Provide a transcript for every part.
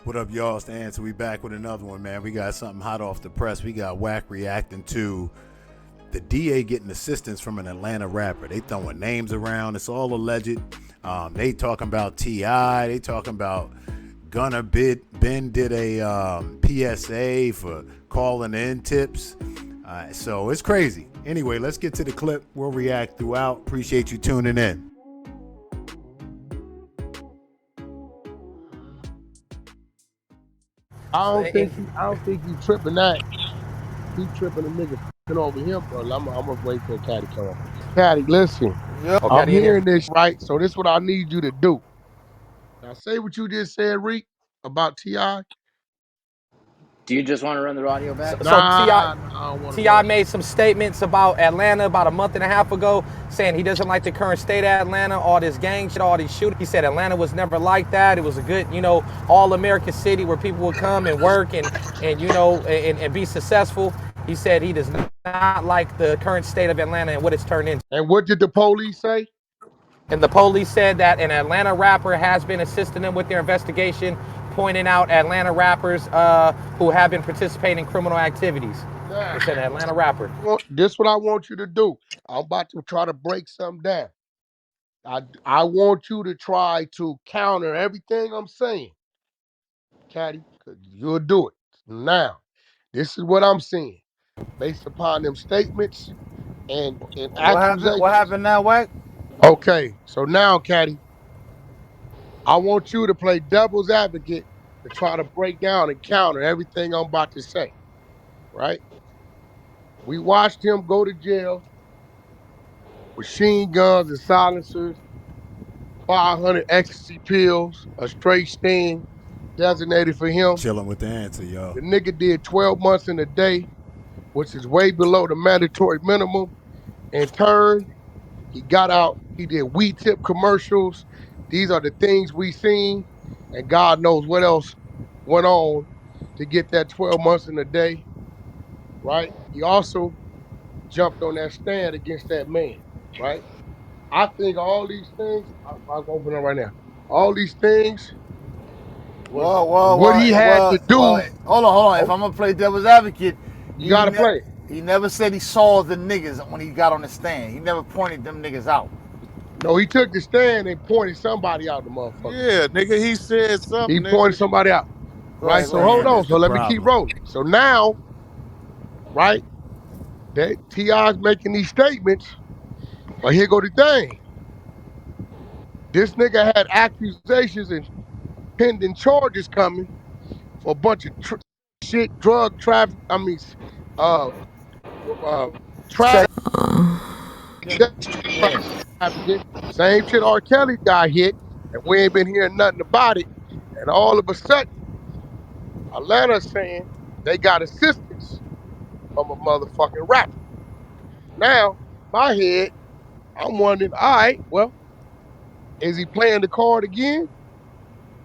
What up, y'all? It's the Answer. We back with another one, man. We got something hot off the press. We got Wack reacting to the DA getting assistance from an Atlanta rapper. They throwing names around. It's all alleged. They talking about T.I. They talking about Gunna Ben did a PSA for calling in tips. So it's crazy. Anyway, let's get to the clip. We'll react throughout. Appreciate you tuning in. I don't think he tripping that. He tripping a nigga fucking over him, bro. I'm gonna wait till Caddy come on. Caddy, listen. Yep. I'm hearing this right, so this is what I need you to do. Now say what you just said, Reek, about T.I. Do you just want to run the audio back? So I don't want to T.I. run it. made some statements about Atlanta about a month and a half ago, saying he doesn't like the current state of Atlanta, all this gang shit, all these shootings. He said Atlanta was never like that. It was a good, all-American city where people would come and work and be successful. He said he does not like the current state of Atlanta and what it's turned into. And what did the police say? And the police said that an Atlanta rapper has been assisting them with their investigation, pointing out Atlanta rappers who have been participating in criminal activities. They said an Atlanta rapper. This is what I want you to do. I'm about to try to break something down. I want you to try to counter everything I'm saying, Caddy, because you'll do it. Now, this is what I'm saying. Based upon them statements and accusations. What happened now, Wack? Okay, so now, Caddy, I want you to play devil's advocate to try to break down and counter everything I'm about to say, right? We watched him go to jail, machine guns and silencers, 500 ecstasy pills, a straight sting designated for him. Chilling with the Answer, y'all. The nigga did 12 months in a day, which is way below the mandatory minimum. In turn, he got out, he did weed tip commercials. These are the things we seen, and God knows what else went on to get that 12 months in a day, right? He also jumped on that stand against that man, right? I think all these things, I'll open it right now. All these things was what he had to do. Hold on. If I'm gonna play devil's advocate, You gotta play it. he never said he saw the niggas when he got on the stand. He never pointed them niggas out. No, he took the stand and pointed somebody out, the motherfucker. Yeah, nigga, he said something. He pointed somebody out. Right? So hold on. So let me keep rolling. So now, right, that T.I.'s making these statements, but here go the thing. This nigga had accusations and pending charges coming for a bunch of drug traffic. Traffic. Same shit R. Kelly got hit, and we ain't been hearing nothing about it. And all of a sudden, Atlanta's saying they got assistance from a motherfucking rapper. Now, my head, I'm wondering, all right, well, is he playing the card again?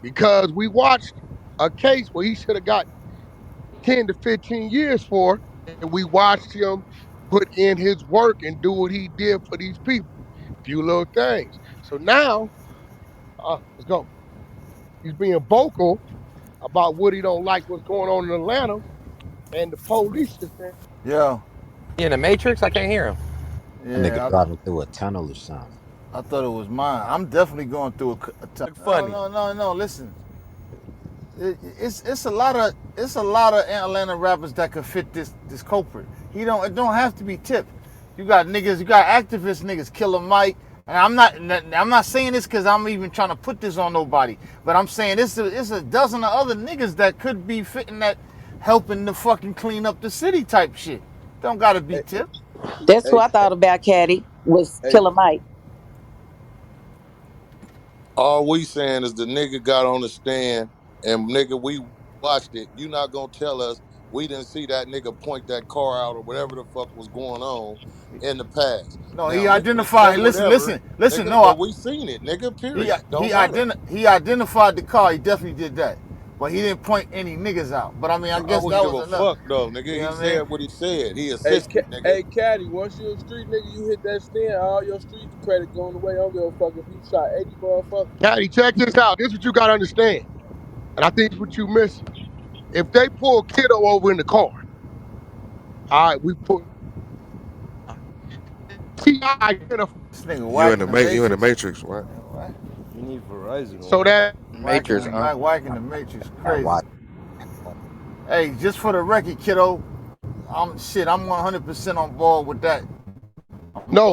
Because we watched a case where he should have got 10 to 15 years for, and we watched him put in his work and do what he did for these people. Few little things. So now, let's go. He's being vocal about what he don't like, what's going on in Atlanta, and the police is saying, Yeah. You in the Matrix? I can't hear him. Yeah, nigga driving through a tunnel or something. I thought it was mine. I'm definitely going through a tunnel. Funny. No. Listen, it's a lot of Atlanta rappers that could fit this culprit. It don't have to be Tip. You got activist niggas, Killer Mike. And I'm not saying this because I'm even trying to put this on nobody, but I'm saying it's a dozen of other niggas that could be fitting that, helping to fucking clean up the city type shit. Don't gotta be Tip. That's who I thought about, Caddy, was Killer Mike. All we saying is the nigga got on the stand, and nigga, we watched it. You not gonna tell us we didn't see that nigga point that car out or whatever the fuck was going on in the past. No, now, he identified. Listen. Nigga, No, but we seen it, nigga. Period. He identified the car. He definitely did that, but he didn't point any niggas out. But I mean, I guess that was enough. Fuck though, nigga. You know he said what he said. He assisted, nigga. Hey, Caddy, once you're a street nigga, you hit that stand, all your street credit going away. I don't give a fuck if you shot 80 motherfuckers. Caddy, check this out. This is what you gotta understand. And I think it's what you missing. If they pull Kiddo over in the car, all right, we put T.I. identify. This nigga You Wack in in the the you in the Matrix. Matrix, what? What? You need Verizon So on it. that, Matrix, Wack in the Matrix. Got Crazy. watch. Hey, just for the record, kiddo, I'm 100% on board with that.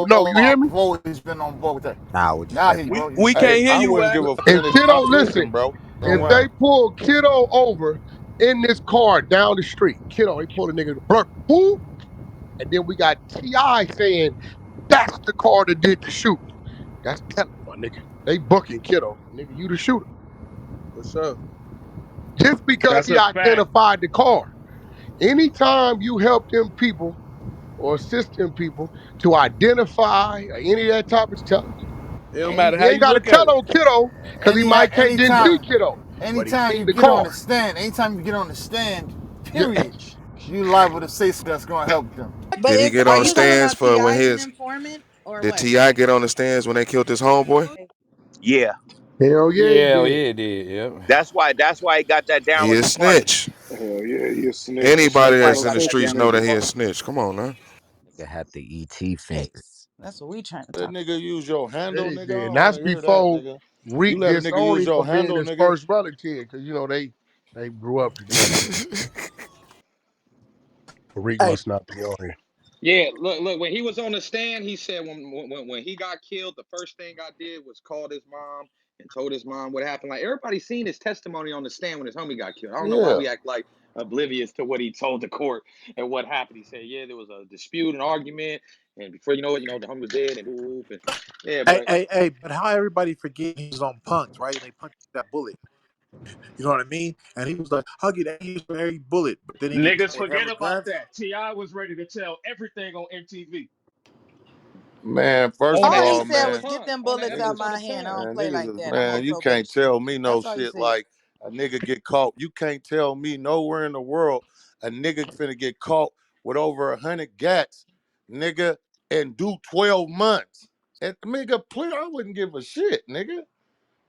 no, you hear me? I've always been on board with that. Nah, what you Now I say? hear you, We bro. we Hey, can't hear I you, wouldn't Wack. give a If finish. Kiddo, Listen, listen, bro. if Go they ahead. pull Kiddo over in this car down the street, Kiddo, they pull a nigga, blur, who? And then we got T.I. saying, that's the car that did the shooting. That's telling, my nigga. They booking Kiddo. Nigga, you the shooter. For sure. Just because That's he a fact. identified the car. Anytime you help them people or assist them people to identify or any of that type of telling. It don't And matter you how ain't you got to look at tell it. on Kiddo because he might can't didn't see Kiddo, but he Anytime seen you the get on car. the stand, anytime you get on the stand, Yeah. period, you liable to say something that's gonna help them. But Did he is get are on the you talking stands about for when T.I. as an his informant or did what? T.I. get on the stands when they killed his homeboy? Yeah. Hell yeah, he Yeah, did. yeah, it did. Yep. That's why he got that He down with a the party. snitch. Hell yeah, he a snitch. A Anybody snitch That's why ain't he that's no in got the bitch that streets down nigga. know with the that he a party. snitch. Come on now. Nigga had the ET face. That's what we trying to That talk nigga use your Yeah, handle, he nigga. I did. And don't want that's to hear that, before nigga. You Reek let a nigga disowned use him your for being handle, his nigga. first relative because they grew up together. Reek Hey, must not be on here. yeah, look. When he was on the stand, he said when he got killed, the first thing I did was called his mom and told his mom what happened. Like everybody seen his testimony on the stand when his homie got killed. I don't know why Yeah. we act like oblivious to what he told the court and what happened. He said, yeah, there was a dispute, an argument, and before you know it, the homie was dead and whoop. And yeah, Hey, but hey, hey, but how everybody forget he was on punks, right? And they punched that bullet. You know what I mean? And he was like, I'll get 8 years for every bullet. But then he get Niggas caught forget hella about guns. that. T.I. was ready to tell everything on MTV. Man, first on of All that he all, said episode of was man, get Punk, them on that bullets out niggas, episode my of hand. I Punk. don't man, play niggas like is, that. I'm on man, you can't probation. tell me no That's all he shit said. like a nigga get caught. You can't tell me nowhere in the world a nigga finna get caught with over 100 gats, nigga, and do 12 months. And nigga, please, I wouldn't give a shit, nigga.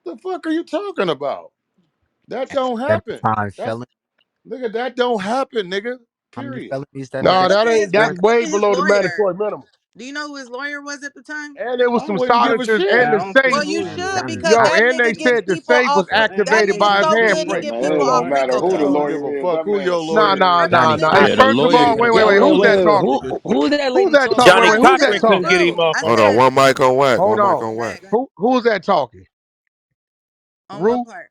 The fuck are you talking about? That don't That happen. time That's felon. nigga, that don't happen, nigga. How many Period. felonies that But No, nigga look that at ain't. his That's look way at his below the lawyer. mandatory minimum. Do you know who his lawyer was at the time? And there was I some wouldn't give a silencers and shit. Yeah, the I don't think Well, safe. he you was and should gun because Yo, time? that and they nigga gets said the people safe off. was That activated nigga by his so good. He handprint. get Man, it people don't off matter RICO who I the don't cases. give lawyer a is. fuck That who man a your Nah, lawyer snitch. nah, is, nah, Johnny nigga. nah. Hey, Yeah, the Cochran. first of lawyer. all, Yo, wait. yo, Who's that wait, talking? who that Who's lady that talking talking? Johnny Wait, about? who's I that Cochran said couldn't talking? get him Rue. off I on Hold that. on, said one mic on Wack, Hold one mic on. on go Wack. ahead, go ahead. Who's that talking? On what Rue? part?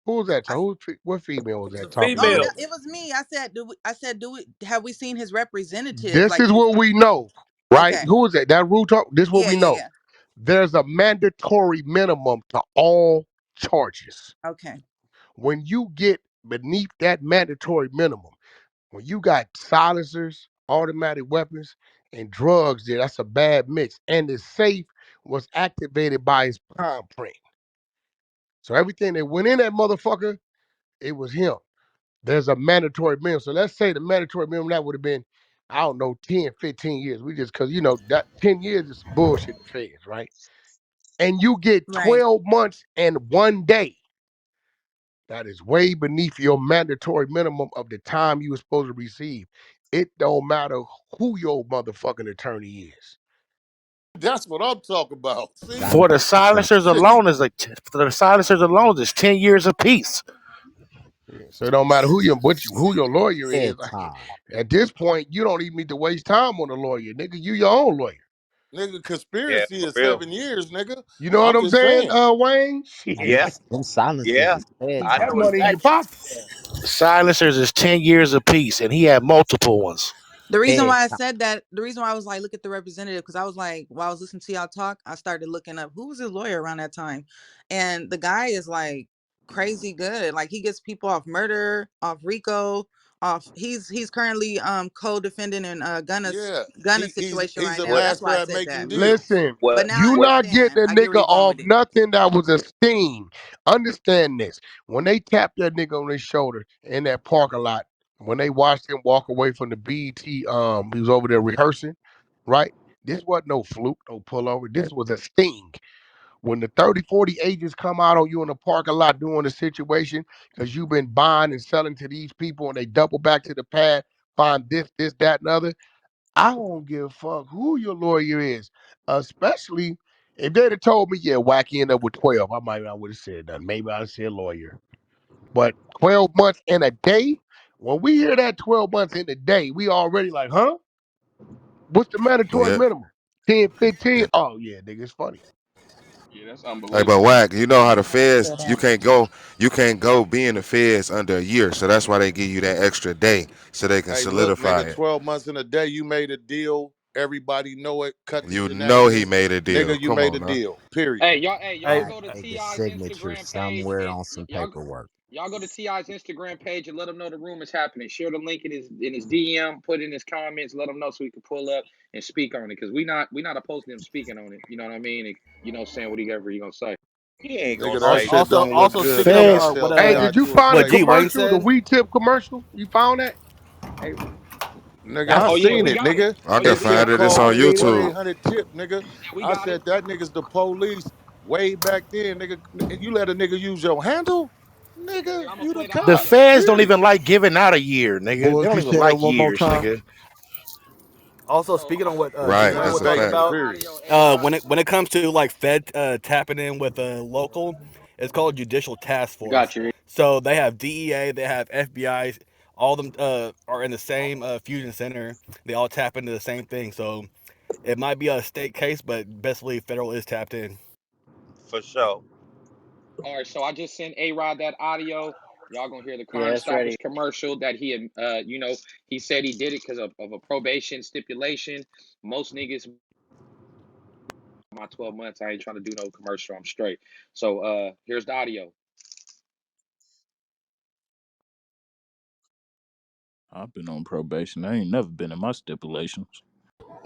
Who's that I, talking? What female was It's a that talking oh, in female. there? no, it was me. I said, do we have we seen his representative? This Like, is what we know, right? okay, Who is that? That Rue talk. This is what yeah, we yeah, know. yeah. There's a mandatory minimum to all charges. Okay, When you get beneath that mandatory minimum, when you got silencers, automatic weapons, and drugs there, that's a bad mix. And the safe was activated by his palm print. So everything that went in that motherfucker, it was him. There's a mandatory minimum. So let's say the mandatory minimum that would have been, I don't know, 10, 15 years. We just because that 10 years is some bullshit in the feds, right? And you get right. 12 months and 1 day. That is way beneath your mandatory minimum of the time you were supposed to receive. It don't matter who your motherfucking attorney is. That's what I'm talking about. See? Johnny For the Cochran. silencers alone is for the silencers alone is 10 years apiece. Yeah, so it don't matter who your lawyer is. Dead time. At this point, you don't even need to waste time on a lawyer, nigga. You your own lawyer. Nigga, Yeah, conspiracy for is real. 7 years, nigga. You know what I'm I'm just saying, saying. Wayne? And Yeah, Shit. them silencers yeah. is dead He's I That know time. money in your exactly. pocket. Silencers is 10 years apiece, and he had multiple ones. the reason Dead why I time. said that. The reason why I was like, look at the representative, because I was like, while I was listening to y'all talk, I started looking up who was his lawyer around that time, and the guy is like crazy good. Like he gets people off murder, off RICO, off. He's currently co-defendant in Yeah. Gunna He's situation he's right a now. What That's why master I at said making that. deals. Listen, But what now I you what not understand. getting a I get where nigga you're going off with it. nothing that was a sting. Understand this. When they tapped that nigga on his shoulder in that parking lot, when they watched him walk away from the BET, he was over there rehearsing, right? This wasn't no fluke, no pullover. This was a sting. when the 30, 40 agents come out on you in the parking lot doing the situation because you've been buying and selling to these people and they double back to the pad, find this, that, and other. I don't give a fuck who your lawyer is, especially if they'd have told me, yeah, Wack end up with 12. I might not would have said that. Maybe I'd say lawyer. But 12 months in a day, when we hear that 12 months in a day, we already like, huh? What's the mandatory Yeah. minimum? 10, 15? Oh, yeah, nigga, it's funny. Yeah, that's Hey, but unbelievable. Wack, you know how the feds, Shut you up. can't go be in the feds under a year. So that's why they give you that extra day so they can Hey, look, solidify nigga, it. 12 months in a day, you made a deal. Everybody know it. Cut the You know he shenanigans. made a deal. Nigga, you Come made a on now. deal. Period. Hey, Hey, y'all go to make a Ti's signature Instagram page somewhere and on some y'all paperwork. y'all go to Ti's Instagram page and let him know the room is happening. Share the link in his DM, put in his comments, let him know so he can pull up and speak on it. Because we not opposed to him speaking on it. You know what I mean? And, saying whatever he gonna say. He ain't gonna Nigga, that say shit nothing. don't look Also good speaking till of I Feds. what tell Hey, Ti did you to a find the what G face. what he commercial, the said. We Tip commercial? You found that? Hey, Nigga, that's I Oh yeah, seen we it, got it. nigga. I Oh can yeah, That we shit find got it. it. It's on called a YouTube. 1-800 tip, nigga. Yeah, we I got it. said that nigga's the police way back then, nigga. You let a nigga use your handle? Nigga, Yeah, I'm gonna you the play the the cops. audio. feds don't Period. even like giving out a year, nigga. They Boy, can don't you even say that like one more years, time? nigga. Also, So speaking on what G Right. I'm Wayne gonna That's was a play talking the fact. about, audio. A Rod. when it comes to like Fed tapping in with a local, it's called Judicial Task Force. Got you. So they have DEA, they have FBI, all of them are in the same fusion center. They all tap into the same thing. So it might be a state case, but best believe federal is tapped in. For sure. All right, so I just sent A Rod that audio. Y'all gonna hear the Yeah, Crime it's ready. Stoppers commercial that he had, he said he did it because of a probation stipulation. Most niggas, my 12 months, I ain't trying to do no commercial. I'm straight. So here's the audio. I've been on probation. I ain't never been in my stipulations.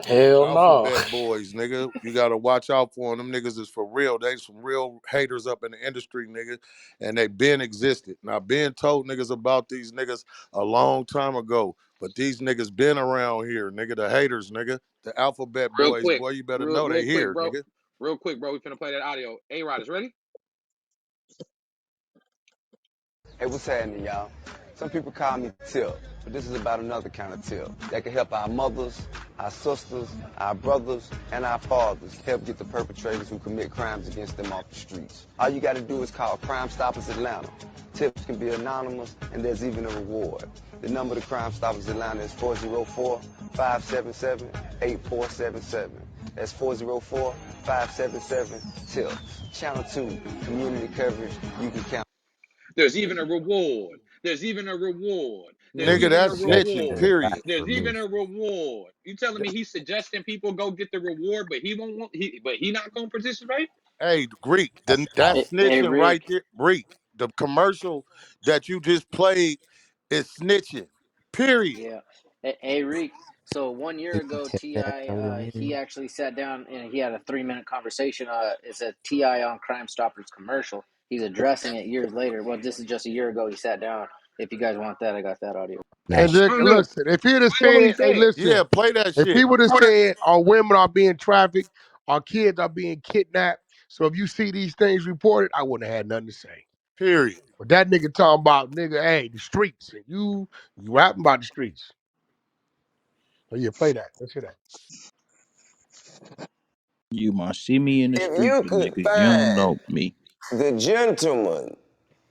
Hell no. Alphabet boys, nigga. You gotta watch out for them. Them niggas is for real. They some real haters up in the industry, nigga. And they been existed. Now, been told niggas about these niggas a long time ago. But these niggas been around here, nigga. The haters, nigga. The alphabet Real boys, quick, boy, you better real know they real quick, here, bro. nigga. Real quick, bro. We finna play that audio. A Rod is ready. Hey, what's happening, y'all? Some people call me Tip, but this is about another kind of tip that can help our mothers, our sisters, our brothers, and our fathers help get the perpetrators who commit crimes against them off the streets. All you got to do is call Crime Stoppers Atlanta. Tips can be anonymous, and there's even a reward. The number to Crime Stoppers Atlanta is 404-577-8477. That's 404-577-TIPS. Channel 2, community coverage you can count. There's even a reward. There's even a reward. There's Nigga, even a that's That's snitching, in the reward. back period. for There's me. even a reward. You telling me he's suggesting people go get the reward, but he won't want but he not gonna participate? Hey, Greek, That's out. that's Hey, snitching right Rick. there. Greek, the commercial that you just played is snitching, period. Yeah. Hey, Rick. So 1 year You can ago, tell Ti that over he me. actually sat down and he had a 3-minute conversation. It's a Ti on Crime Stoppers commercial. He's addressing it years later. Well, this is just a year ago. He sat down. If you guys want that, I got that audio. And Nice. I don't know. listen, if he'd have Tell me what he said, hey, said. Yeah, listen, play that if he shit. would have said our women are being trafficked, our kids are being kidnapped, so if you see these things reported, I wouldn't have had nothing to say. Period. But that nigga talking about, nigga, hey, the streets, and you rapping about the streets. So yeah, play that. Let's hear that. You might see me in the If street, you but could nigga, you don't find know me. the gentleman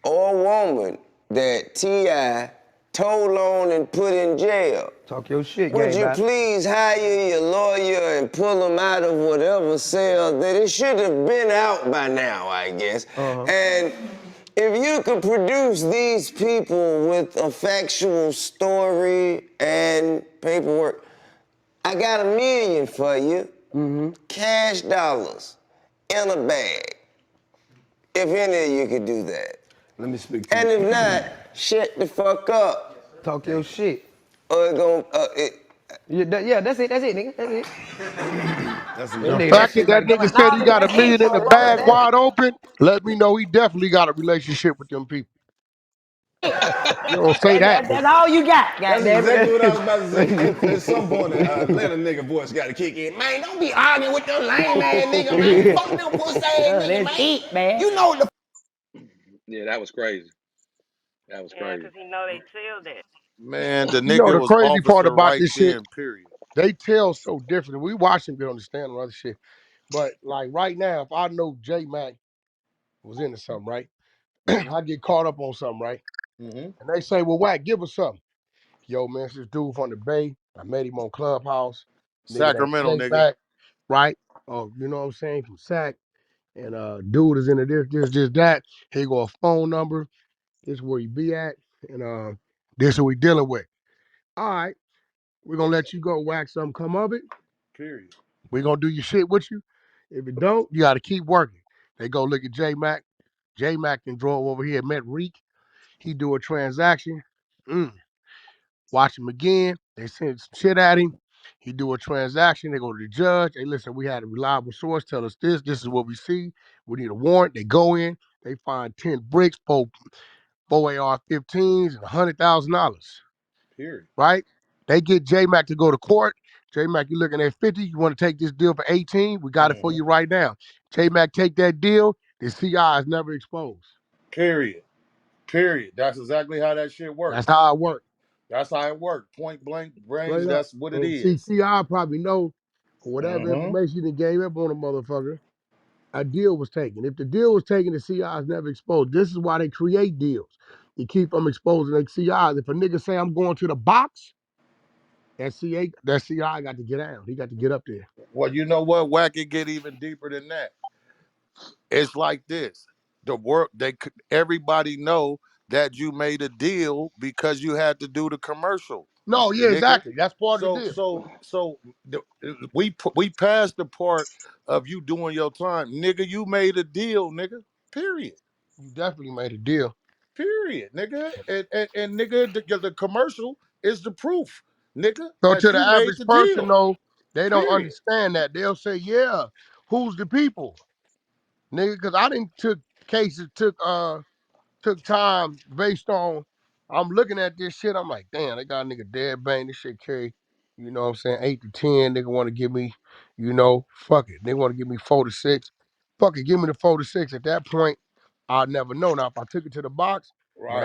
or woman that T.I. told on and put in jail, Talk your shit, would gang you bang. please hire your lawyer and pull him out of whatever cell that it should have been out by now, I guess? And if you could produce these people with a factual story and paperwork, I got $1 million for you. Cash dollars in a bag. If any of you could do that. Let me speak to And you. if not, shut the fuck up. Talk your shit. Or it gon' Yeah, that's it, nigga. That's it. That's That The enough. nigga, that fact that shit right that there. nigga Like, said nah, he nigga, got that's $1 it. million in Talk the longer, bag that's it. wide open, let me know he definitely got a relationship with them people. You don't say that. That's all you got, That's goddamn exactly what I was it. about to say. At some point, Atlanta nigga voice got to kick in. Man, don't be arguing with your lame ass nigga, man. Fuck them pussy ass nigga, That's man. it, man. You know what the Yeah, that was crazy. That was Yeah, crazy. 'cause he know they tell that. Man, the You know nigga the was crazy part officer about right this shit, then, period. they tell so different. We watch them get on the stand and other shit. But like right now, if I know J Mac was into something, right? Mm-hmm. I get caught up on something, right? Mm-hmm. And they say, well, Wack, give us something. Yo, man, it's this dude from the Bay. I met him on Clubhouse. Nigga, that's Sacramento J nigga. Mac, right? Oh, you know what I'm saying? From Sac. And dude is into this, that. Here go a phone number. This is where he be at. And this is what we dealing with. All right, we're gonna let you go whack something come of it. Period. We're gonna do your shit with you. If it don't, you gotta keep working. They go look at J Mac. J Mac then drove over here, met Reek. He do a transaction. Watch him again. They send some shit at him. He do a transaction. They go to the judge. Hey, listen, we had a reliable source tell us this. This is what we see. We need a warrant. They go in. They find 10 bricks, four AR-15s, and $100,000. Period. Right? They get J Mac to go to court. J Mac, you looking at 50. You want to take this deal for 18? We got it for Mm-hmm. you right now. J Mac take that deal. The CI is never exposed. Period. Period. That's exactly how that shit worked. That's how it worked. That's how it worked. Point blank range. Straight up. That's what it And see, is. CI probably know for whatever Mm-hmm. information he gave up on a motherfucker, a deal was taken. If the deal was taken, the CI is never exposed. This is why they create deals. To keep them exposing their CIs. If a nigga say I'm going to the box, that CI got to get out. He got to get up there. Well, you know what? Wack it get even deeper than that. It's like this. The work everybody know that you made a deal because you had to do the commercial, No, yeah, nigga. exactly. That's part of the So deal. so so the, we passed the part of you doing your time, nigga. You made a deal, nigga. Period. You definitely made a deal. Period, nigga. And nigga, the commercial is the proof, nigga, So that to the you made average the person, deal. though, they don't Period. understand that. They'll say, "Yeah, who's the people, nigga?" Because I didn't took cases, took time based on. I'm looking at this shit. I'm like, damn, they got a nigga dead bang. This shit carry, you know what I'm saying, 8 to 10. Nigga want to give me, fuck it. They want to give me 4 to 6. Fuck it, give me the 4 to 6. At that point, I'll never know. Now, if I took it to the box, Right.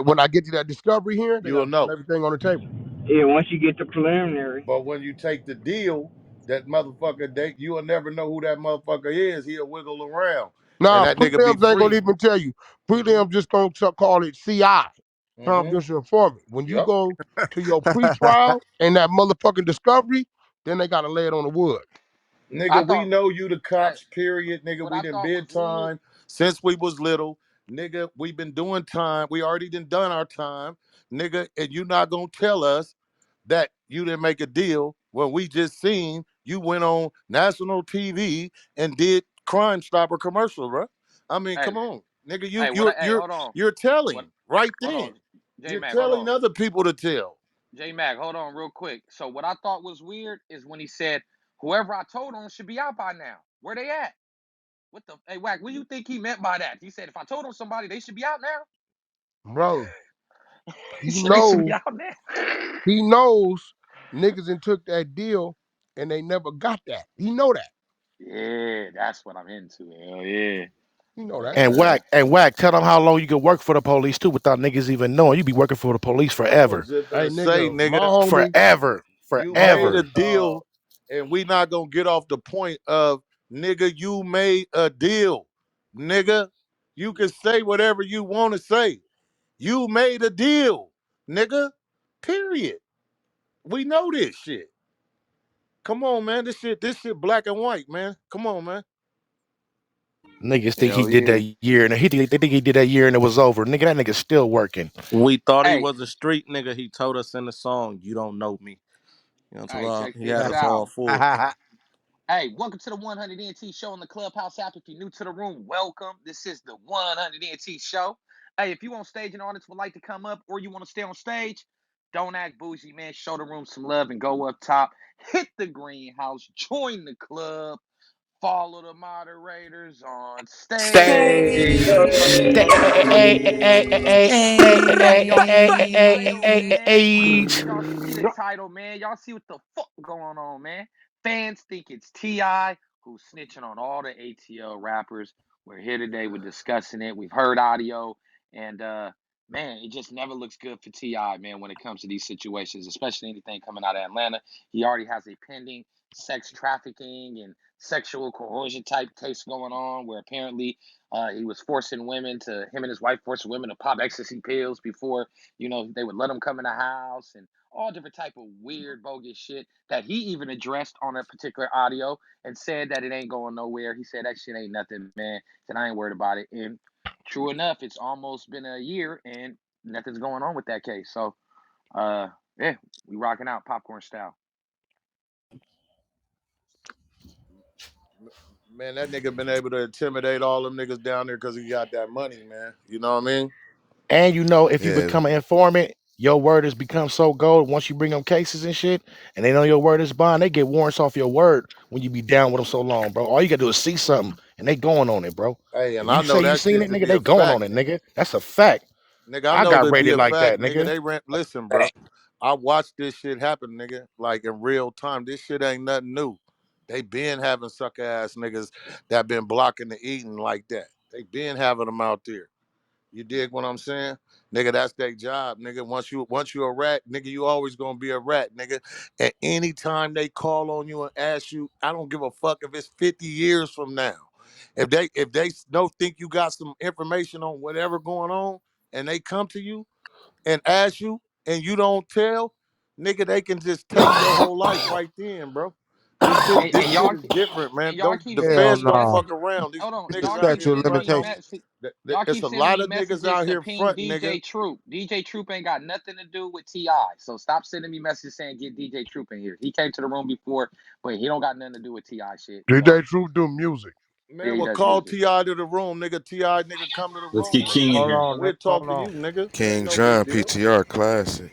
when I get to that discovery hearing, they got You'll to put know. everything on the table. Yeah, once you get the preliminary. But when you take the deal, that motherfucker, you will never know who that motherfucker is. He'll wiggle around, and Nah, that nigga be prelims ain't gonna free. even tell you. Mm-hmm. Prelims just gonna call it CI, Mm-hmm. confidential informant. When you Yep. go to your pre-trial and that motherfucking discovery, then they gotta lay it on the wood. I Nigga, we thought. know you the Hey, cops, period. Nigga, what we I done thought was bid weird. time since we was little. Nigga, we been doing time. We already done our time. Nigga, and you not gonna tell us that you didn't make a deal when we just seen you went on national TV and did Crime Stopper commercial, bro. I mean, Hey, come on. Nigga, hey, hey, hold on. you're What? telling right Hold then. on, J You're Mac. Hold telling on, other people to tell. J Mac. Hold on, real quick. So what I thought was weird is when he said, "Whoever I told on should be out by now." Where they at? What the? Hey, Wack. What do you think he meant by that? He said, "If I told on somebody, they should be out now." Bro, He he said they should be knows, out now. he knows niggas and took that deal and they never got that. He know that. Yeah, that's what I'm into. Hell yeah. He know that. And Yeah. whack, tell them how long you can work for the police too without niggas even knowing. You be working for the police I was forever. just Hey gonna say, nigga, my nigga, homie, Forever. you made a Forever. deal, and we not gonna get off the point of nigga, you made a deal. Nigga, you can say whatever you want to say. You made a deal, nigga. Period. We know this shit. Come on, man. This shit black and white, man. Come on, man. Niggas think he Hell did yeah. that year and they think he did that year and it was over. Nigga, that nigga's still working. We thought he Hey, was a street nigga. He told us in the song, "You don't know me." You know what I'm hey, talking about? check He had this us all out. fooled. Hey, welcome to the 100 NT show on the Clubhouse app. If you're new to the room, welcome. This is the 100 NT show. Hey, if you on stage and audience would like to come up or you want to stay on stage, don't act bougie, man. Show the room some love and go up top. Hit the greenhouse. Join the club. Follow the moderators on Stage. stage. Man, y'all see the title, man. Age. Y'all see the title, man. Y'all see what the fuck going on, man. Fans think it's T.I. who's snitching on all the ATL rappers. We're here today. We're discussing it. We've heard audio. And, man, it just never looks good for T.I., man, when it comes to these situations, especially anything coming out of Atlanta. He already has a pending sex trafficking and sexual coercion type case going on where apparently he was forcing women to, him and his wife forcing women to pop ecstasy pills before, they would let him come in the house and all different type of weird, bogus shit that he even addressed on a particular audio and said that it ain't going nowhere. He said that shit ain't nothing, man. Said I ain't worried about it. And true enough, it's almost been a year and nothing's going on with that case. So, yeah, we rocking out popcorn style. Man, that nigga been able to intimidate all them niggas down there because he got that money, man. You know what I mean? And if you Yeah, become an informant, your word has become so gold. Once you bring them cases and shit, and they know your word is bond, they get warrants off your word when you be down with them so long, bro. All you gotta do is see something, and they going on it, bro. Hey, If and you I say know you that seen shit it, to nigga, be they a going on fact. it, nigga. That's a fact. Nigga, I I know got to be rated a like fact, that, nigga. nigga. They rent. Listen, bro. I watched this shit happen, nigga. Like in real time. This shit ain't nothing new. They been having sucker ass niggas that been blocking the eating like that. They been having them out there. You dig what I'm saying? Nigga, that's their job, nigga. Once you a rat, nigga, you always gonna be a rat, nigga. And anytime they call on you and ask you, I don't give a fuck if it's 50 years from now. If they don't think you got some information on whatever going on and they come to you and ask you and you don't tell, nigga, they can just take your whole life right then, bro. This shit, And, this and shit y'all is different, man. and y'all Don't keep the sending Hell feds me don't no. fuck messages. around. These Hold on, It's the niggas y'all out keep here statute of sending me fronting on. limitations. messages. Y'all It's keep a sending lot me of niggas messages out to here ping fronting, nigga. DJ Troop. DJ Troop ain't got nothing to do with Ti. So stop sending me messages saying get DJ Troop in here. He came to the room before, but he don't got nothing to do with Ti shit. So DJ Truth do music. yeah, Man, he well, does call music. Ti to the room, nigga. Ti, nigga, come to the Let's get room, King nigga, in Hold here. and on, we'll nigga. Hold talk to on. you, nigga. It ain't King no big John deal. PTR classic.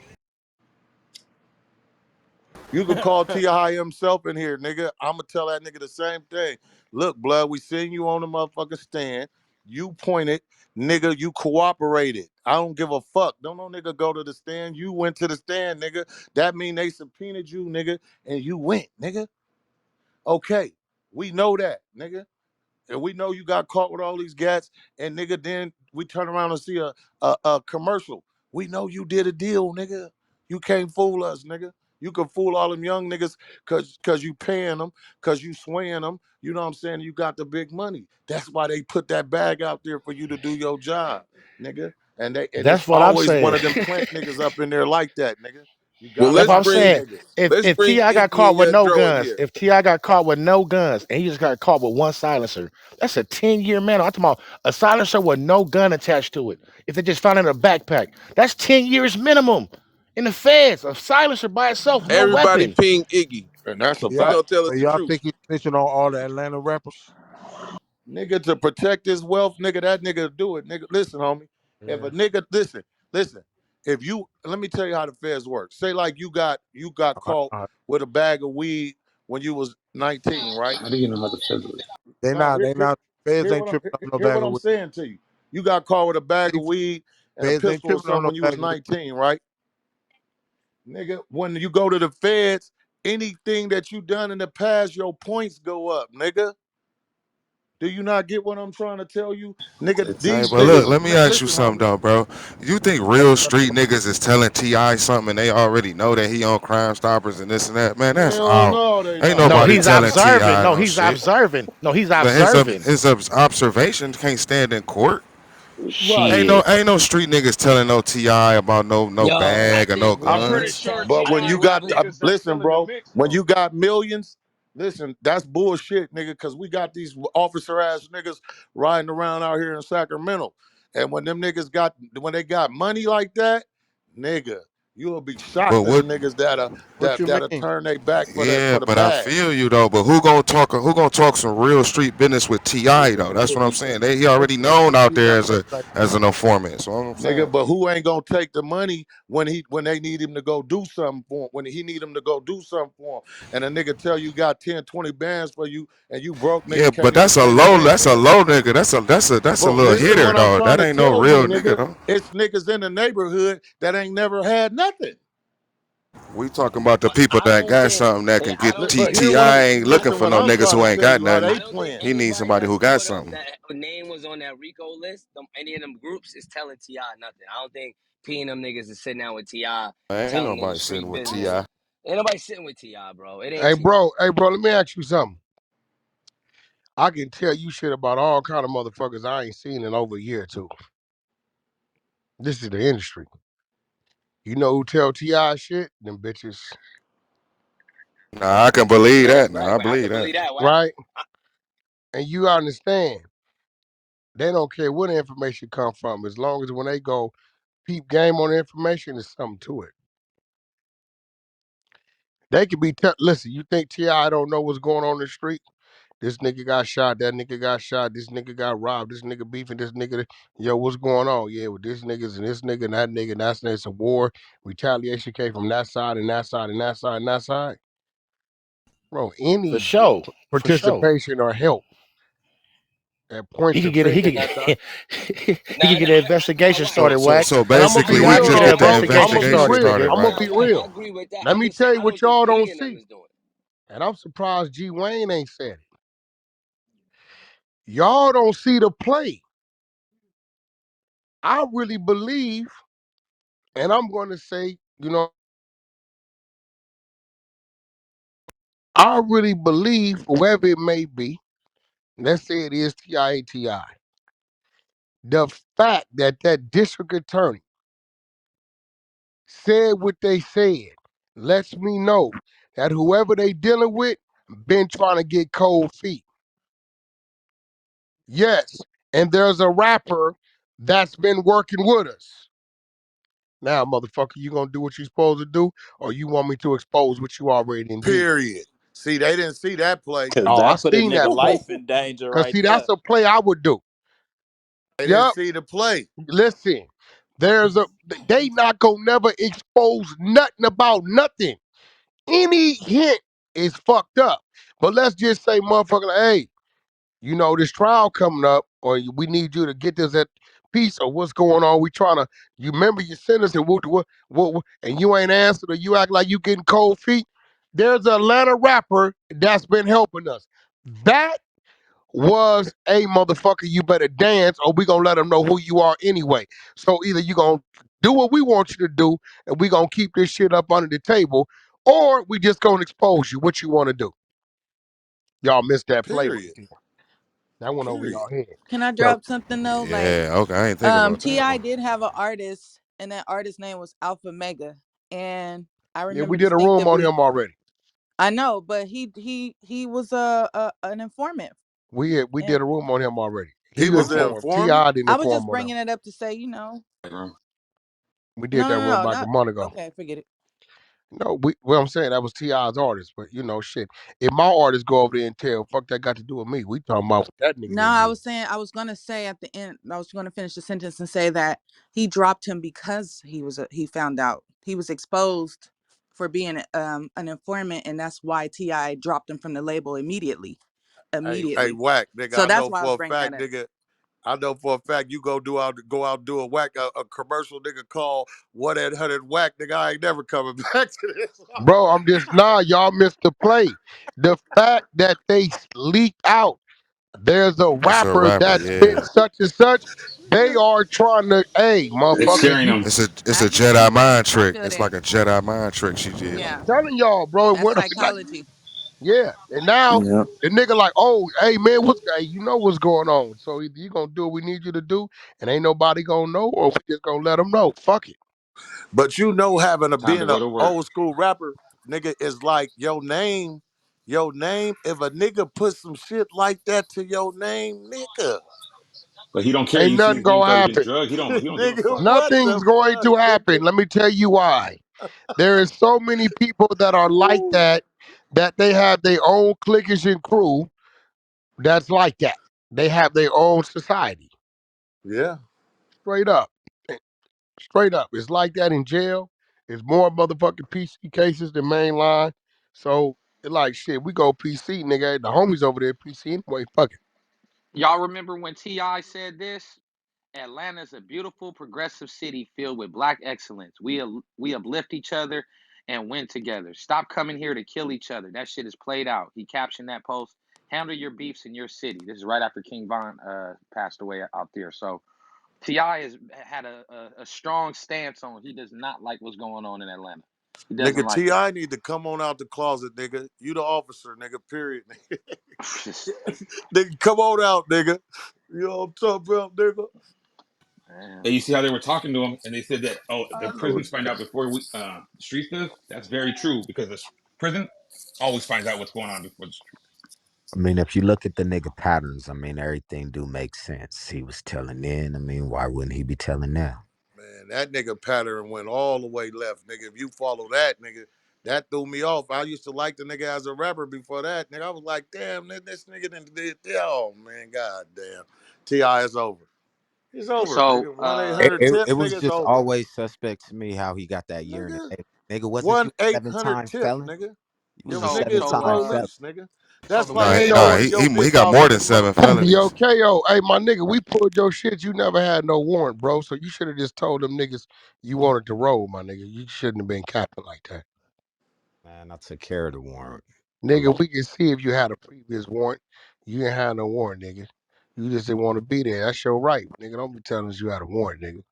You could call Ti himself in here, nigga. I'ma tell that nigga the same thing. Look, blood, we seen you on the motherfucking stand. You pointed, nigga. You cooperated. I don't give a fuck. Don't no nigga go to the stand. You went to the stand, nigga. That mean they subpoenaed you, nigga, and you went, nigga. Okay, we know that, nigga. And we know you got caught with all these gats, and nigga, then we turn around and see a commercial. We know you did a deal, nigga. You can't fool us, nigga. You can fool all them young niggas cause you paying them, cause you swaying them. You know what I'm saying? You got the big money. That's why they put that bag out there for you to do your job, nigga. And it's That's what I'm always one saying. of them plant niggas up in there like that, nigga. You Well, gotta That's let's what I'm watch them bring saying. niggas. If let's if bring Ti got Iggy caught and with Young no Dro in guns, here. if Ti got caught with no guns, and he just got caught with one silencer, that's a 10-year man. I'm talking about a silencer with no gun attached to it. If they just found it in a backpack, that's 10 years minimum in the feds. A silencer by itself, no Everybody weapon. ping Iggy. And that's a He Yeah. fact. gonna tell us So the y'all truth. think he's snitching on all the Atlanta rappers? Nigga, to protect his wealth, nigga, that nigga do it. Nigga, listen, homie. If Yeah. a nigga, listen. If you let me tell you how the feds work. Say like you got All right, caught all right. with a bag of weed when you was 19, right? How do you know how the feds work? They No, not. They not. Feds ain't tripping on no hear bag what of I'm weed. saying to you. You got caught with a bag They of weed and a feds ain't pistol or tripping on something no when you was bag of weed. 19, right? Nigga, when you go to the feds, anything that you done in the past, your points go up, nigga. Do you not get what I'm trying to tell you? Nigga, It's Hey, these but look, niggas, let me expensive. ask you listen, something homie. though, bro. You think real street niggas is telling Ti something and they already know that he on Crime Stoppers and this and that? Man, that's Hell out. no, they Ain't not. No, nobody he's telling Ti observing. No, no he's shit. observing. No, he's But observing. observation can't stand in court. Right. Ain't no Shit. street niggas telling no Ti about no Yo, I bag or no think I'm pretty Williams guns. sure has But Ti when you all of got, rapping. it. listen, bro, when you got millions, listen, that's bullshit, nigga, because we got these officer ass niggas riding around out here in Sacramento. And when them niggas when they got money like that, nigga, You'll be shocked But at the what? niggas that'll What you that'll mean? turn their back for Yeah, the but I bag. feel you though. But who gonna talk? Who gonna talk some real street business with Ti though? That's what I'm saying. He already Listen, known out you there gotta look like as an informant. So I'm saying. Nigga, but who ain't gonna take the money when they need him to go do something for him, when he need him to go do something for him, and a nigga tell you got 10, 20 bands for you, and you broke Yeah, nigga but can't even that's a pay the low. rent. That's a low nigga. That's a But little listen hitter what I'm though. trying That to ain't no tell you, real nigga nigga. though. It's niggas in the neighborhood that ain't never had nothing. We talking about the But people I that don't got think. something that Hey, can I get don't But think. here Ti what I'm ain't looking listen for what no I'm niggas trying who to ain't tell got you how nothing. they I don't think playing. He needs anybody somebody that who you got put up something. that name was on that Rico list, any of them groups is telling Ti nothing. I don't think P and them niggas is sitting down with Ti Ain't telling them nobody sitting street with business. Ti. Ain't nobody sitting with Ti, bro. It ain't Hey, Ti. bro, let me ask you something. I can tell you shit about all kind of motherfuckers I ain't seen in over a year or two. This is the industry. You know who tell Ti shit? Them bitches, Nah, I can believe Wait, that. wait, Nah, I wait. I believe can that. believe that. Why? right? And you understand, they don't care where the information come from, as long as when they go peep game on the information, there's something to it. They could be listen. You think Ti don't know what's going on in the street? This nigga got shot. That nigga got shot. This nigga got robbed. This nigga beefing. This nigga, yo, what's going on? Yeah, with this niggas and this nigga and that nigga. And that's a war. Retaliation came from that side and that side and that side and that side. Bro, For any sure. For sure. participation or help that points He the could get it. finger He in that could. he Nah, could nah. get an investigation Why? So started. so Wack. so and I'm gonna be He basically, got we to real get just an though, get the bro. I'm investigation gonna be investigation started, real. nigga. started, I'm Nah, gonna right? be nah. I real. agree with that. Let I'm me just saying. tell you I don't what think y'all don't P and them see. is doing it. And I'm surprised G Wayne ain't said it. Y'all don't see the play. I really believe, and I'm gonna say, I really believe, whoever it may be, let's say it is TIATI, the fact that that district attorney said what they said lets me know that whoever they dealing with been trying to get cold feet. Yes, and there's a rapper that's been working with us. Now, motherfucker, you gonna do what you supposed to do, or you want me to expose what you already did? Period. See, they didn't see that play. Cause Oh, I that put a seen nigga that play. life in danger Cause right see, that's there. a play I would do. They didn't Yep. see the play. Listen, they not gonna never expose nothing about nothing. Any hint is fucked up. But let's just say, motherfucker, like, hey, this trial coming up, or we need you to get this at peace, or what's going on. We trying to, you remember your sentence and and you ain't answered, or you act like you getting cold feet. There's an Atlanta rapper that's been helping us. That was a motherfucker, you better dance, or we gonna let them know who you are anyway. So either you gonna do what we want you to do, and we gonna keep this shit up under the table, or we just gonna expose you. What you want to do? Y'all missed that play right Period. there. That went over Period. y'all head. Can I So drop something though? Like, Yeah, okay. I ain't think about that Ti one. did have an artist, and that artist name was Alpha Mega, and I yeah, we remember did a room on distinctively. him already. I know, but he was a an informant, We and did a room on him already. He He was an okay. informed. Ti informant. didn't I was inform just on him. bringing it up to say, We did no, that no, room no, like a not month ago. okay. Forget it. No, well, I'm saying that was Ti's artist, but shit. If my artist go over there and tell, fuck that got to do with me. We talking about what that nigga No, done I did. was saying I was gonna say at the end. I was gonna finish the sentence and say that he dropped him because he found out he was exposed for being an informant, and that's why Ti dropped him from the label immediately. Hey, Immediately. Whack, nigga. So I that's know why I was for a bringing that fact, up. nigga. I know for a fact you go out do a Whack a commercial, nigga. Call 1-800 Whack, nigga. I ain't never coming back to this. Bro, I'm just y'all missed the play. The fact that they leaked out there's a It's a rapper rapper, that's been yeah. such and such. They are trying to, hey, They're motherfucker, sharing you them. It's a I get Jedi you. mind I trick. feel It's that. like a Jedi mind trick she did. Yeah, telling y'all, bro, it that's went like, psychology. yeah. And now Yeah. the nigga like, oh, hey man, hey, you know what's going on. So either you gonna do what we need you to do, and ain't nobody gonna know, or we just gonna let them know. Fuck it. But having a Time to being a go to work. old school rapper, nigga, is like your name. Your name, if a nigga put some shit like that to your name, nigga. But he don't care. Ain't You see nothing him getting gonna dirty, getting happen. drugged. He don't give a Nigga, fuck. what Nothing's the going fuck, to nigga? happen. Let me tell you why. There is so many people that are like Ooh. that, that they have their own cliquish and crew that's like that. They have their own society. Yeah. Straight up. Straight up. It's like that in jail. It's more motherfucking PC cases than mainline. So it's like shit, we go PC, nigga. The homies over there PC anyway. Fuck it. Y'all remember when Ti said this? Atlanta's a beautiful, progressive city filled with black excellence. We uplift each other and win together. Stop coming here to kill each other. That shit is played out. He captioned that post. Handle your beefs in your city. This is right after King Von passed away out there. So Ti has had a strong stance on. He does not like what's going on in Atlanta. He doesn't Nigga, like it. T.I. need to come on out the closet, nigga. You the officer, nigga, period. Nigga, come on out, nigga. You know what I'm talking about, nigga? Man. And you see how they were talking to him, and they said that, oh, I the know prisons find out before we streets does. That's very true because the prison always finds out what's going on before the street. I mean, if you look at the nigga patterns, I mean, everything do make sense. He was telling in. I mean, why wouldn't he be telling now? Man, that nigga pattern went all the way left, nigga. If you follow that, nigga, that threw me off. I used to like the nigga as a rapper before that, nigga. I was like, damn, this nigga done did, oh man, god damn. T.I. is over. It's over, So nigga. 1 It, 800 it, tip, it was nigga, it's just over. always suspect to me how he got that year in the Nigga, Navy. Nigga, wasn't 1 you a 800 7-time tip, felon? nigga. You was If a so nigga is so the 7-time felon. police, nigga. so That's the like way me Man, Nah, yo, throwing he, your he he bitch got off more in the than seven yo, felonies. KO. Hey, my nigga, we pulled your shit. You never had no warrant, bro. So you should have just told them niggas you wanted to roll, my nigga. You shouldn't have been capping like that. Man, I took care of the warrant. A Nigga, long we can see if you had a previous warrant. You didn't have no warrant, nigga. You just didn't want to be there. That's your right. Nigga, don't be telling us you had a warrant, nigga.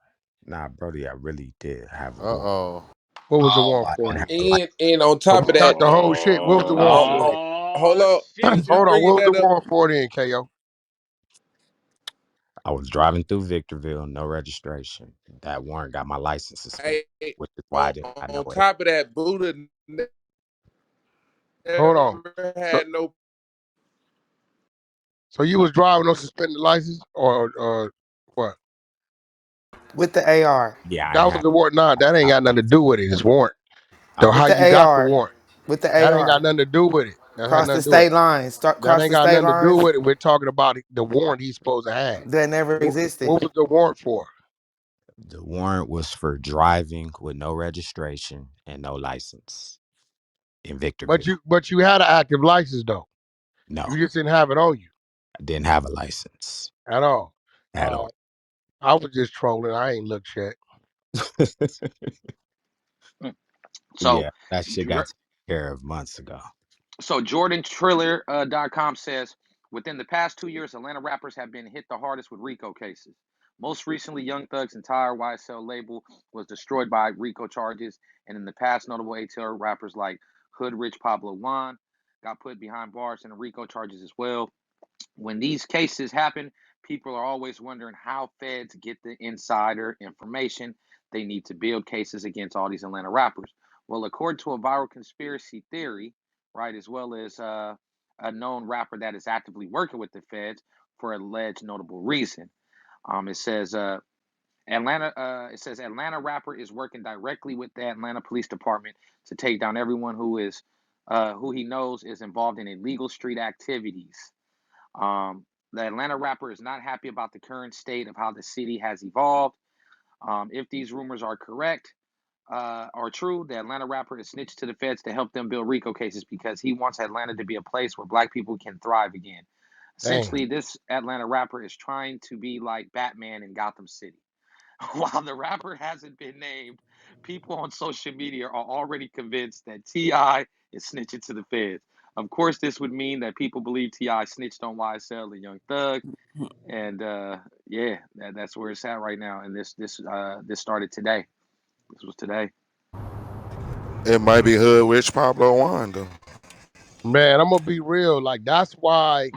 Nah, Brody, I really did have a warrant. Uh-oh. What was the oh warrant my I for? didn't have a goodness. license. And on So top we of that, got the whole shit. What was the I warrant didn't. for? hold Oh up. shit. Since you Hold on. bringing What was the that up, warrant for then, KO? I was driving through Victorville, no registration. That warrant got my license suspended, hey, which is why I on, didn't have no on way to. top of that, Buddha Hold on. never So had no. so you was driving on suspended license or what? with the AR. Yeah, I That ain't was have. the warrant. Nah, that ain't I, got nothing to do with it. It's warrant. I So was. how With the you got the AR. warrant? With the That ain't got AR. nothing to do with it. That had Cross nothing the to do with state it. lines. Start That cross ain't the got state nothing to do lines. with it. We're talking about the warrant he's supposed to have. That never What, existed. what was the warrant for? The warrant was for driving with no registration and no license in But Victorville. you had an active license though. No, You just didn't have it on you I didn't have a license at all. at all. I was just trolling. I ain't looked yet. So Yeah, that shit got taken care of months ago. So JordanTriller.com says within the past 2 years, Atlanta rappers have been hit the hardest with RICO cases. Most recently, Young Thug's entire YSL label was destroyed by RICO charges, and in the past, notable ATL rappers like Hood Rich Pablo Juan got put behind bars and RICO charges as well. When these cases happen, people are always wondering how feds get the insider information they need to build cases against all these Atlanta rappers. Well, according to a viral conspiracy theory, right, as well as a known rapper that is actively working with the feds for alleged notable reason. It says Atlanta. It says Atlanta rapper is working directly with the Atlanta Police Department to take down everyone who he knows is involved in illegal street activities. The Atlanta rapper is not happy about the current state of how the city has evolved. If these rumors are correct, are true, the Atlanta rapper is snitched to the feds to help them build RICO cases because he wants Atlanta to be a place where black people can thrive again. Damn. Essentially, this Atlanta rapper is trying to be like Batman in Gotham City. While the rapper hasn't been named, people on social media are already convinced that T.I. is snitching to the feds. Of course, this would mean that people believe T.I. snitched on YSL and Young Thug, and yeah, that's where it's at right now. And this started today. This was today. It might be Hood Rich Pablo Juan though. Man, I'm gonna be real. Like that's why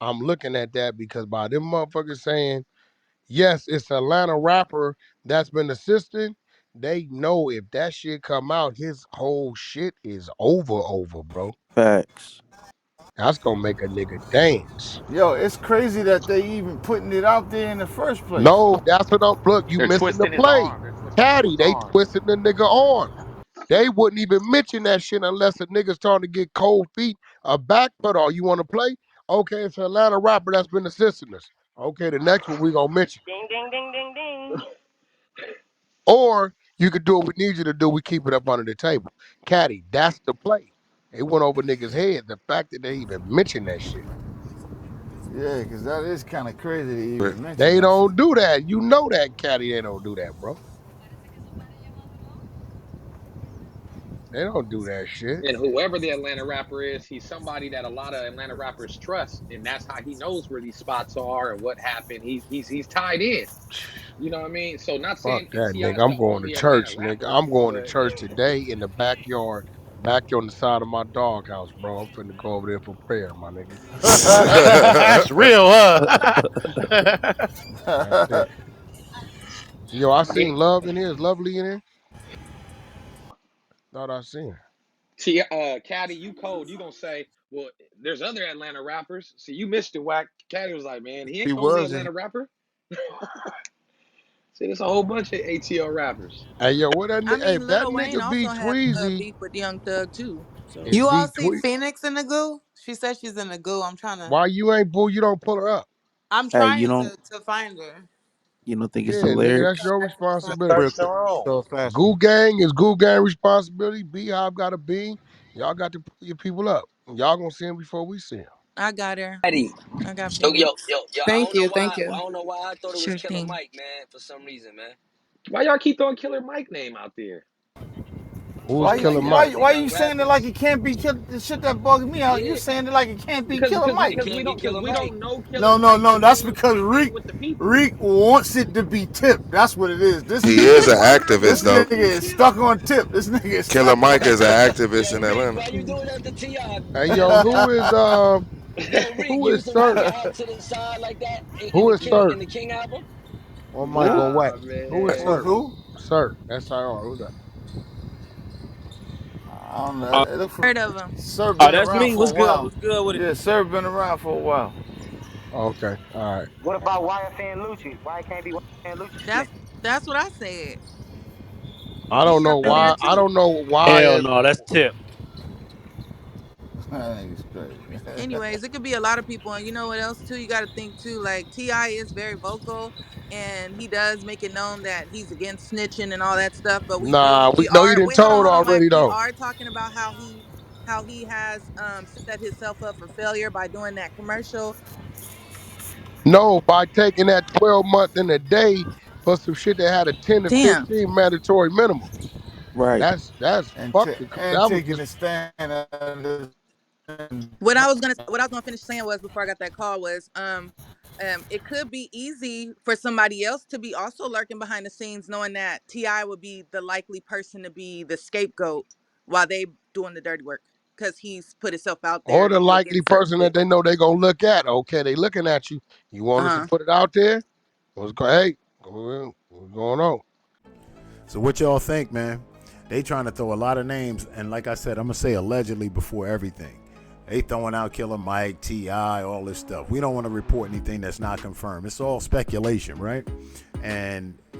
I'm looking at that because by them motherfuckers saying yes, it's an Atlanta rapper that's been assisting. They know if that shit come out, his whole shit is over, bro. Facts. That's gonna make a nigga dance. Yo, it's crazy that they even putting it out there in the first place. No, that's what I'm. Look, you They're missing the twisting his play, arm. They're twisting Caddy. people's They arms. twisted the nigga arm. They wouldn't even mention that shit unless a nigga's starting to get cold feet, a back pedal. You want to play? Okay, it's an Atlanta rapper that's been assisting us. Okay, the next one we gonna mention. Ding, ding, ding, ding, ding. Or you could do what we need you to do. We keep it up under the table. Caddy, that's the play. It went over niggas' head. The fact that they even mentioned that shit. Yeah, because that is kind of crazy to But even mention They that shit. don't do that. You know that, Caddy. They don't do that, bro. They don't do that shit. And whoever the Atlanta rapper is, he's somebody that a lot of Atlanta rappers trust, and that's how he knows where these spots are and what happened. He's tied in. You know what I mean? So not Fuck saying that, Ti nigga. is I'm the going to only Atlanta church, nigga. rapper, I'm going to but church today in the backyard, back on the side of my doghouse, bro. I'm finna go over there for prayer, my nigga. That's real, huh? That's it. Yo, I yeah, seen Love in here. Is Lovely in here? Thought I seen her. Caddy, you cold. You gonna say, well, there's other Atlanta rappers. See, you missed it, Wack. Caddy was like, man, he ain't He the only was in. Atlanta rapper. See, there's a whole bunch of ATL rappers. Hey, yo, what that I nigga? Hey, mean, if that Lil Wayne nigga be also had Tweezy, beef with Young Thug too. if So You be all see Tweet, Phoenix in the goo? She said she's in the goo. why you ain't boo? You don't pull her up. I'm Hey, you trying don't to find her. you don't think it's Yeah, nigga, hilarious? that's your That's what's up. responsibility. Search Real the quick, room. so fast for Goo you. Gang is Goo Gang responsibility. Beehive got a bean. Y'all got to pull your people up. Y'all gonna see him before we see him. I got her. Eddie. I got Yo, Phoenix. I Thank don't know you. why. Thank you. I don't know why I thought it was Sure Killer thing. Mike, man, for some reason, man. Why y'all keep throwing Killer Mike name out there? Who's Why Cause Killer you he got Mike? why he why got you saying it like rappers. it can't be killed? The shit that bugs me out. You Yeah, saying it like it can't be Because Killer because it Mike. because can't we be don't because Killer we Mike. don't know Killer No, no, Mike no. because we That's don't because associate with the people. Reek wants it to be Tip. That's what it is. This he is an Why you gotta this activist put me though. nigga on is Tip? stuck on Tip. This nigga is Killer stuck Mike on is an Tip. activist Yo, in Reek, Atlanta. why you doing that to Ti? Hey, You yo, know that? Yo, Reek, who you is used to rock Sir? your hat to the side like that Who is Sir? in the King album. One mic on Nah, Wack. Who is Who's Sir? man. who? Sir. S-I-R. Who's that? I don't know. Uh, It look for Heard of him. Sir been that's around me. for a What's good? while. What's good with it? Yeah, Sir been around for a while. Okay. All right. What about YFN Lucci? Why it can't be YFN Lucci Slick? That's what I said. I He don't know up in there why. I too. don't know why. Hell no, that's Tip. That nigga's crazy. Anyways, it could be a lot of people, and you know what else too? You got to think too. Like Ti is very vocal, and he does make it known that he's against snitching and all that stuff. But we do, Nah, we we know he are. done Wait, hold told on, Wax. already We though. are talking about how he has set himself up for failure by doing that commercial. No, by taking that 12 month in a day for some shit that had a 10 to Damn. 15 mandatory minimum. Right. That's and fuck the and that was taking just a stand. What I was gonna finish saying was before I got that call was it could be easy for somebody else to be also lurking behind the scenes knowing that Ti would be the likely person to be the scapegoat while they doing the dirty work because he's put himself out or there the likely against certain person that shit. they know they gonna look at. Okay, they looking at you. You want us to Uh-huh. put it out there? What's go hey, what's going on? So what y'all think, man? They trying to throw a lot of names, and like I said, I'm gonna say allegedly before everything. They throwing out Killer Mike, T.I., all this stuff. We don't want to report anything that's not confirmed. It's all speculation, right?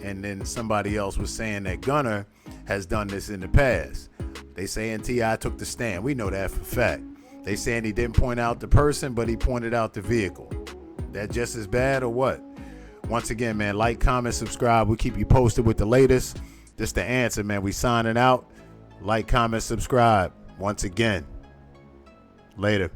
And then somebody else was saying that Gunner has done this in the past. They saying T.I. took the stand. We know that for a fact. They saying he didn't point out the person, but he pointed out the vehicle. That just as bad or what? Once again, man, like, comment, subscribe. We keep you posted with the latest. This the answer, man. We signing out. Like, comment, subscribe. Once again. Later.